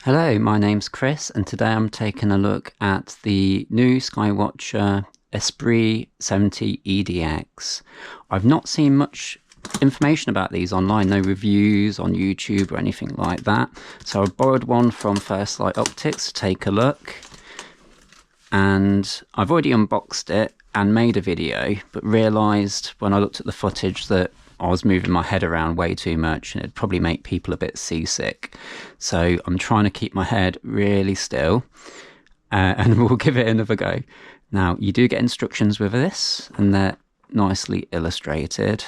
Hello, my name's Chris, and today I'm taking a look at the new Sky-Watcher Esprit 70EDX. I've not seen much information about these online, no reviews on YouTube or anything like that. So I borrowed one from First Light Optics to take a look, and I've already unboxed it and made a video, but realised when I looked at the footage that I was moving my head around way too much and it'd probably make people a bit seasick. So I'm trying to keep my head really still and we'll give it another go. Now, you do get instructions with this and they're nicely illustrated.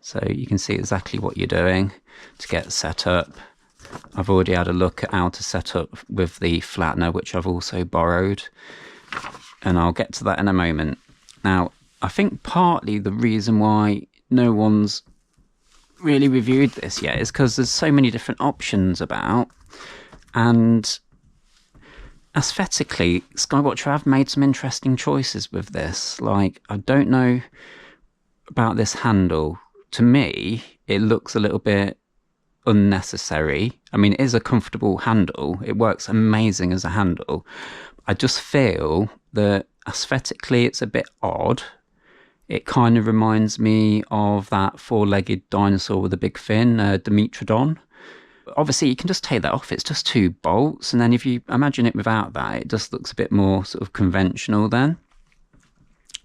So you can see exactly what you're doing to get set up. I've already had a look at how to set up with the Flattener, which I've also borrowed. And I'll get to that in a moment. Now, I think partly the reason why no one's really reviewed this yet is because there's so many different options about, and aesthetically Sky-Watcher have made some interesting choices with this. Like, I don't know about this handle. To me it looks a little bit unnecessary. I mean, it is a comfortable handle, it works amazing as a handle. I just feel that aesthetically it's a bit odd. It kind of reminds me of that four-legged dinosaur with a big fin, Dimetrodon. Obviously, you can just take that off. It's just two bolts. And then if you imagine it without that, it just looks a bit more sort of conventional then.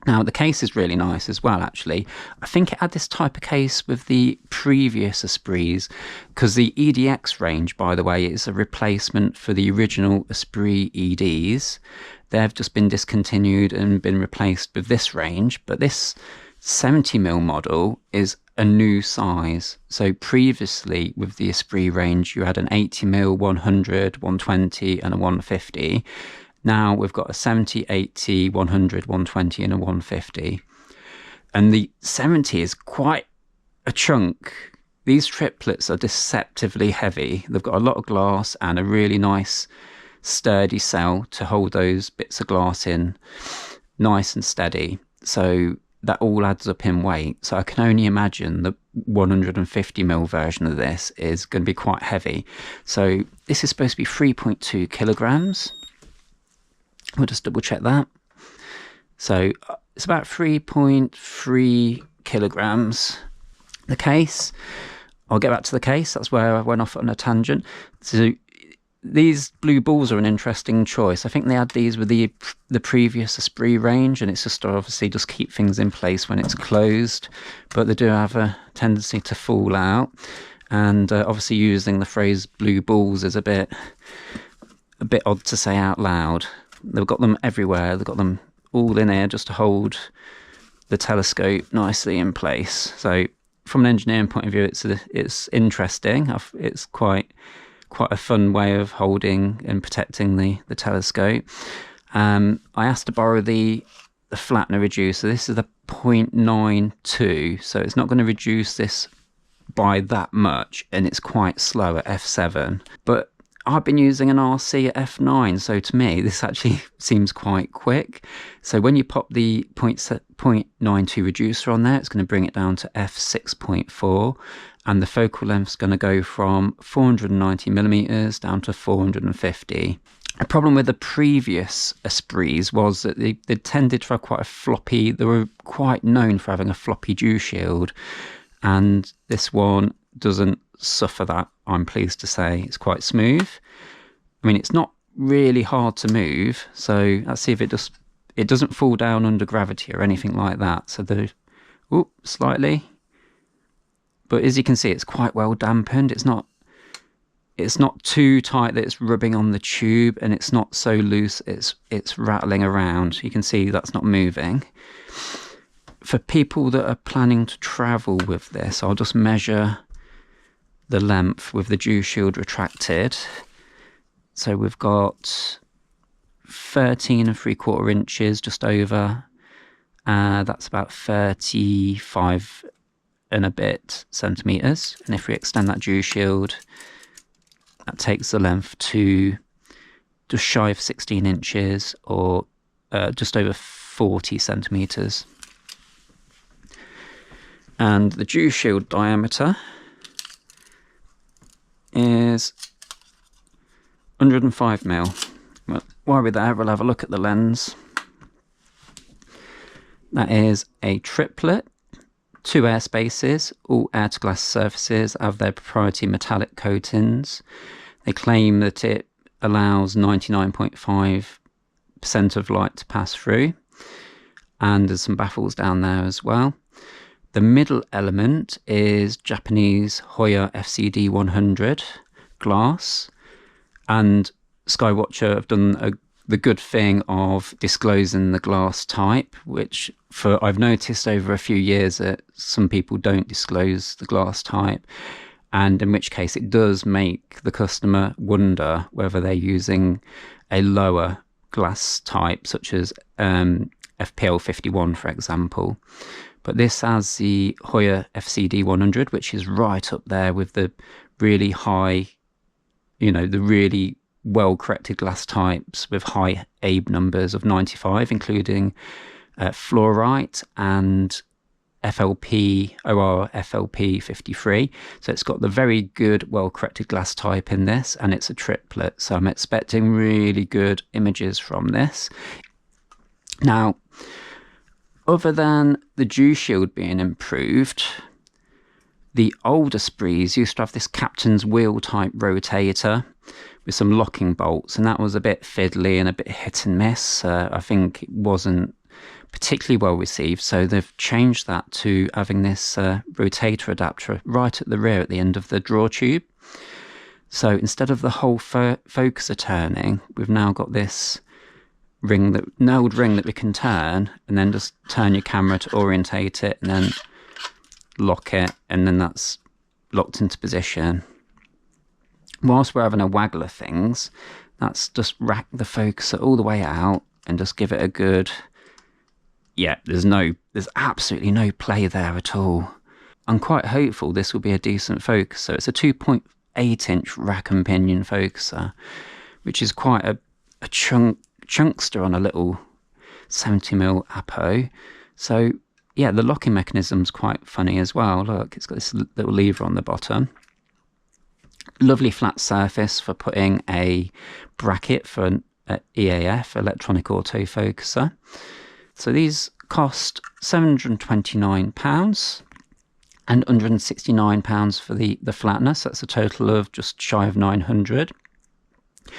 Now, the case is really nice as well, actually. I think it had this type of case with the previous Esprits, because the EDX range, by the way, is a replacement for the original Esprit EDs. They've just been discontinued and been replaced with this range, but this 70mm model is a new size. So previously with the Esprit range, you had an 80mm, 100, 120 and a 150. Now we've got a 70, 80, 100, 120 and a 150. And the 70 is quite a chunk. These triplets are deceptively heavy. They've got a lot of glass and a really nice sturdy cell to hold those bits of glass in nice and steady. So that all adds up in weight. So I can only imagine the 150mm version of this is going to be quite heavy. So this is supposed to be 3.2 kilograms. We'll just double check that. So it's about 3.3 kilograms. The case, I'll get back to the case. That's where I went off on a tangent. So these blue balls are an interesting choice. I think they had these with the previous Esprit range, and it's just obviously just keep things in place when it's closed, but they do have a tendency to fall out. And obviously using the phrase blue balls is a bit odd to say out loud. They've got them everywhere. They've got them all in here just to hold the telescope nicely in place. So from an engineering point of view, it's interesting. It's quite a fun way of holding and protecting the telescope. I asked to borrow the Flattener reducer. This is the 0.92, so it's not going to reduce this by that much, and it's quite slow at f7. But I've been using an RC at f9, so to me this actually seems quite quick. So when you pop the 0.92 reducer on there, it's going to bring it down to f6.4. and the focal length is going to go from 490mm down to 450. A problem with the previous Esprits was that they tended to have quite a floppy, they were quite known for having a floppy dew shield, and this one doesn't suffer that, I'm pleased to say. It's quite smooth. I mean, it's not really hard to move, so let's see if it doesn't fall down under gravity or anything like that. So slightly. But as you can see, it's quite well dampened. It's not too tight that it's rubbing on the tube, and it's not so loose it's rattling around. You can see that's not moving. For people that are planning to travel with this, I'll just measure the length with the dew shield retracted. So we've got 13 3/4 inches, just over. That's about 35 and a bit centimeters, and if we extend that dew shield, that takes the length to just shy of 16 inches, or just over 40 centimeters. And the dew shield diameter is 105mm. Well, while we're there, we'll have a look at the lens. That is a triplet, 2 air spaces, all air-to-glass surfaces have their proprietary metallic coatings. They claim that it allows 99.5% of light to pass through, and there's some baffles down there as well. The middle element is Japanese Hoya FCD 100 glass, and Sky-Watcher have done the good thing of disclosing the glass type, which I've noticed over a few years that some people don't disclose the glass type, and in which case it does make the customer wonder whether they're using a lower glass type, such as FPL 51, for example. But this has the Hoya FCD 100, which is right up there with the really high, the really well-corrected glass types with high ABE numbers of 95, including fluorite and FLP, OR FLP 53. So it's got the very good, well-corrected glass type in this, and it's a triplet. So I'm expecting really good images from this. Now, other than the dew shield being improved, the older Esprits used to have this captain's wheel type rotator with some locking bolts, and that was a bit fiddly and a bit hit and miss. I think it wasn't particularly well received, so they've changed that to having this rotator adapter right at the rear at the end of the draw tube. So instead of the whole focuser turning, we've now got this nailed ring that we can turn, and then just turn your camera to orientate it and then lock it, and then that's locked into position. Whilst we're having a waggle of things, that's just rack the focuser all the way out and just give it a good, there's absolutely no play there at all. I'm quite hopeful this will be a decent focuser. It's a 2.8-inch rack and pinion focuser, which is quite a chunkster on a little 70mm apo. So yeah, the locking mechanism's quite funny as well. Look, it's got this little lever on the bottom. Lovely flat surface for putting a bracket for an EAF, electronic autofocuser. So these cost £729 and £169 for the Flattener. So that's a total of just shy of 900. I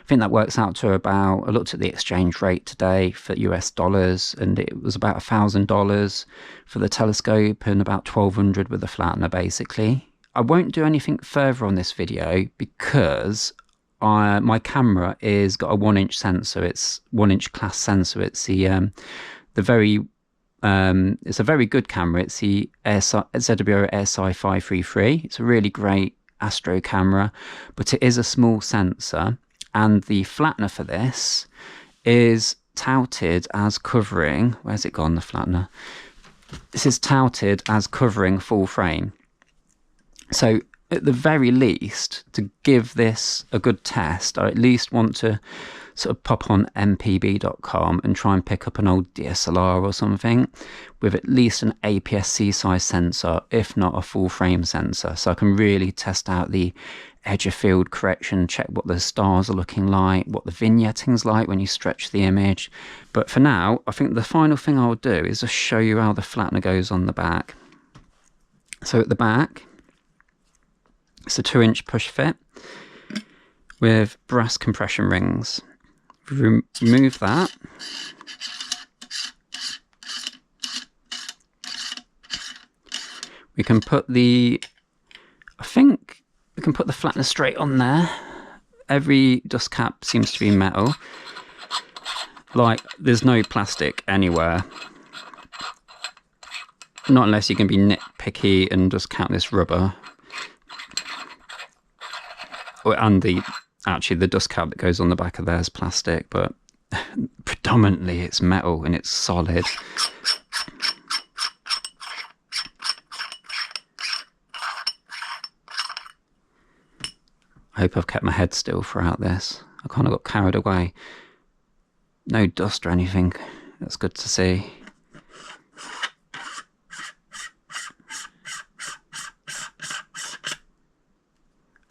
think that works out to about, I looked at the exchange rate today for US dollars, and it was about $1,000 for the telescope and about $1,200 with the Flattener, basically. I won't do anything further on this video because my camera is got a 1-inch sensor. It's 1-inch class sensor. It's it's a very good camera. It's the ZWO AirSci 533. It's a really great Astro camera, but it is a small sensor. And the Flattener for this is touted as covering, where's it gone, the Flattener? This is touted as covering full frame. So at the very least, to give this a good test, I at least want to sort of pop on mpb.com and try and pick up an old DSLR or something with at least an APS-C size sensor, if not a full frame sensor, so I can really test out the edge of field correction, check what the stars are looking like, what the vignetting's like when you stretch the image. But for now, I think the final thing I'll do is just show you how the Flattener goes on the back. So at the back, it's a 2-inch push fit with brass compression rings. Remove that. We can put the Flattener straight on there. Every dust cap seems to be metal. Like, there's no plastic anywhere. Not unless you can be nitpicky and just count this rubber. And actually the dust cap that goes on the back of there is plastic, but predominantly it's metal and it's solid. I hope I've kept my head still throughout this. I kind of got carried away. No dust or anything. That's good to see.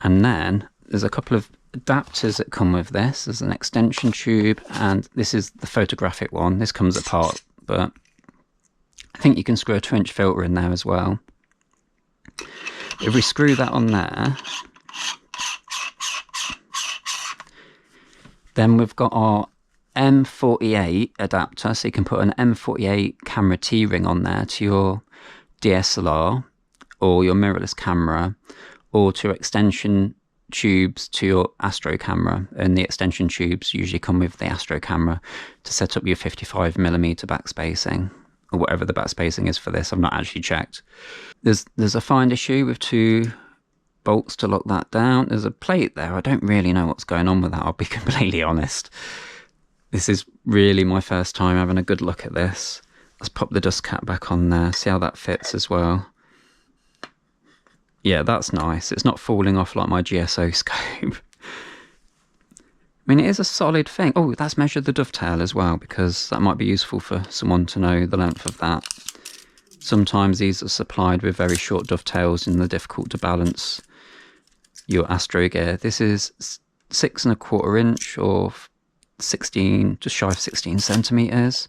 And then there's a couple of adapters that come with this. There's an extension tube, and this is the photographic one. This comes apart, but I think you can screw a 2-inch filter in there as well. If we screw that on there, then we've got our M48 adapter, so you can put an M48 camera T-ring on there to your DSLR or your mirrorless camera, or to extension tubes to your Astro camera, and the extension tubes usually come with the Astro camera to set up your 55mm backspacing, or whatever the backspacing is for this. I've not actually checked. There's a finder shoe with 2 bolts to lock that down. There's a plate there. I don't really know what's going on with that, I'll be completely honest. This is really my first time having a good look at this. Let's pop the dust cap back on there, see how that fits as well. Yeah, that's nice. It's not falling off like my GSO scope. I mean, it is a solid thing. Oh, that's measured the dovetail as well, because that might be useful for someone to know the length of that. Sometimes these are supplied with very short dovetails and they're difficult to balance your Astro gear. This is 6 1/4 inch, or 16, just shy of 16 centimeters.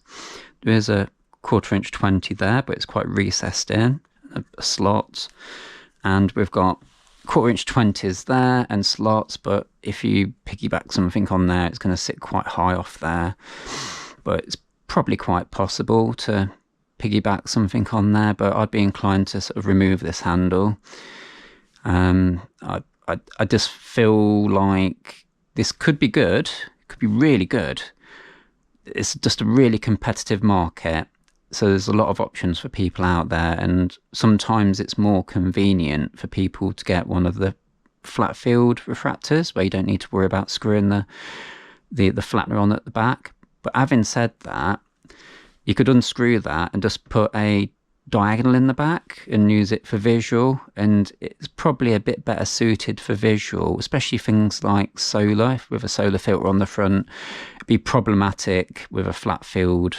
There is a 1/4 inch 20 there, but it's quite recessed in, a slot. And we've got 1/4 inch 20s there and slots, but if you piggyback something on there, it's going to sit quite high off there. But it's probably quite possible to piggyback something on there, but I'd be inclined to sort of remove this handle. I just feel like this could be good. It could be really good. It's just a really competitive market, so there's a lot of options for people out there, and sometimes it's more convenient for people to get one of the flat field refractors where you don't need to worry about screwing the flattener on at the back. But having said that, you could unscrew that and just put a diagonal in the back and use it for visual, and it's probably a bit better suited for visual, especially things like solar. With a solar filter on the front, it'd be problematic with a flat field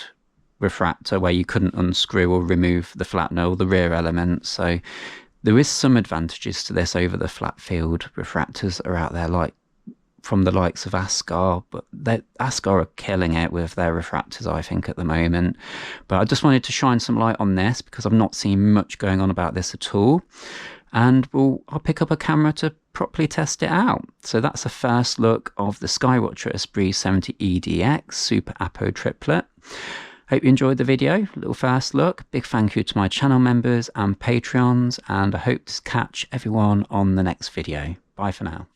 refractor where you couldn't unscrew or remove the flattener or the rear element. So there is some advantages to this over the flat field refractors that are out there, like from the likes of Ascar, but Ascar are killing it with their refractors, I think, at the moment. But I just wanted to shine some light on this because I've not seen much going on about this at all, and I'll pick up a camera to properly test it out. So that's a first look of the Sky-Watcher Esprit 70EDX Super Apo Triplet. Hope you enjoyed the video, little first look. Big thank you to my channel members and Patreons, and I hope to catch everyone on the next video. Bye for now.